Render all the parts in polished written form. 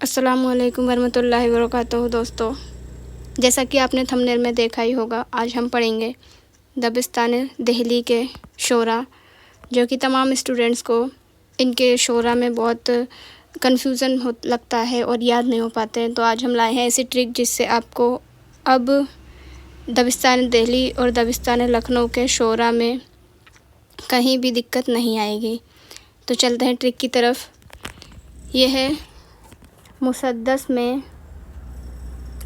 अस्सलामुअलैकुम वरहमतुल्लाहि वबरकातुहू। दोस्तों, जैसा कि आपने थंबनेल में देखा ही होगा, आज हम पढ़ेंगे दबिस्तान दिल्ली के शोरा, जो कि तमाम स्टूडेंट्स को इनके शोरा में बहुत कन्फ्यूज़न हो लगता है और याद नहीं हो पाते हैं। तो आज हम लाए हैं ऐसी ट्रिक जिससे आपको अब दबिस्तान दिल्ली और दबिस्तान लखनऊ के शोरा में कहीं भी दिक्कत नहीं आएगी। तो चलते हैं ट्रिक की तरफ। ये है मुसद्दस में,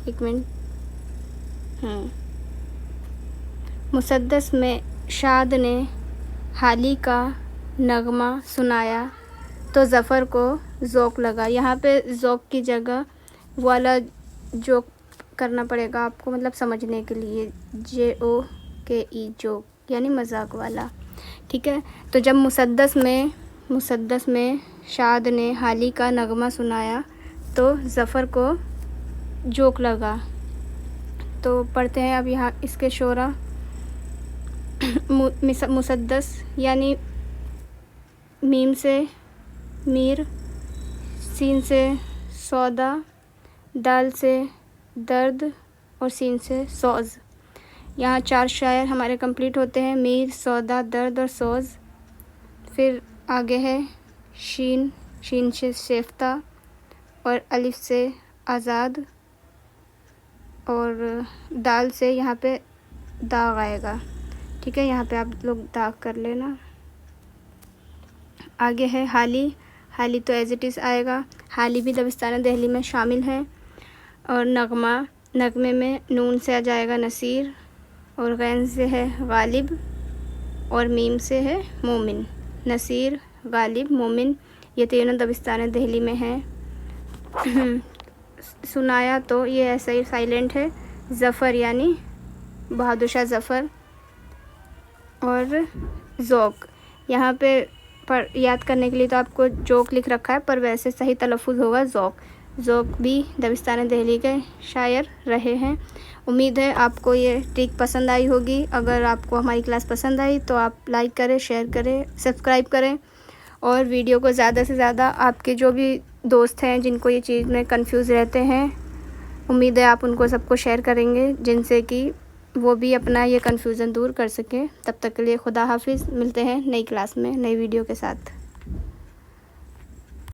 एक मिनट, मुसद्दस में शाद ने हाली का नगमा सुनाया तो ज़फ़र को ज़ौक़ लगा। यहाँ पे ज़ौक़ की जगह वाला जोक करना पड़ेगा आपको, मतलब समझने के लिए, JOKE जोक, यानी मजाक वाला। ठीक है। तो जब मुसद्दस में शाद ने हाली का नगमा सुनाया तो ज़फ़र को जोक लगा। तो पढ़ते हैं अब यहाँ इसके शोरा। मुसद्दस यानी मीम से मीर, सीन से सौदा, दाल से दर्द और सीन से सौज़। यहाँ 4 शायर हमारे कंप्लीट होते हैं, मीर, सौदा, दर्द और सौज़। फिर आगे है शीन से शेफ्ता और अलिफ से आज़ाद और दाल से यहाँ पे दाग आएगा। ठीक है, यहाँ पे आप लोग दाग कर लेना। आगे है हाली तो एज़ इट इज़ आएगा। हाली भी दबिस्तान दिल्ली में शामिल है। और नगमे में नून से आ जाएगा नसीर और गैन से है गालिब और मीम से है मोमिन। नसीर, गालिब, मोमिन, ये तीनों दबिस्तान दिल्ली में हैं। सुनाया तो ये ऐसा ही साइलेंट है। ज़फ़र यानी बहादुर शाह ज़फ़र और ज़ौक़, यहाँ पे पर याद करने के लिए तो आपको जोक लिख रखा है, पर वैसे सही तलफ़ुज़ होगा ज़ौक़ भी दबिस्तान दिल्ली के शायर रहे हैं। उम्मीद है आपको ये ट्रिक पसंद आई होगी। अगर आपको हमारी क्लास पसंद आई तो आप लाइक करें, शेयर करें, सब्सक्राइब करें और वीडियो को ज़्यादा से ज़्यादा आपके जो भी दोस्त हैं जिनको ये चीज़ में कंफ्यूज रहते हैं, उम्मीद है आप उनको सबको शेयर करेंगे, जिनसे कि वो भी अपना ये कन्फ्यूज़न दूर कर सकें। तब तक के लिए खुदा हाफिज़। मिलते हैं नई क्लास में नई वीडियो के साथ।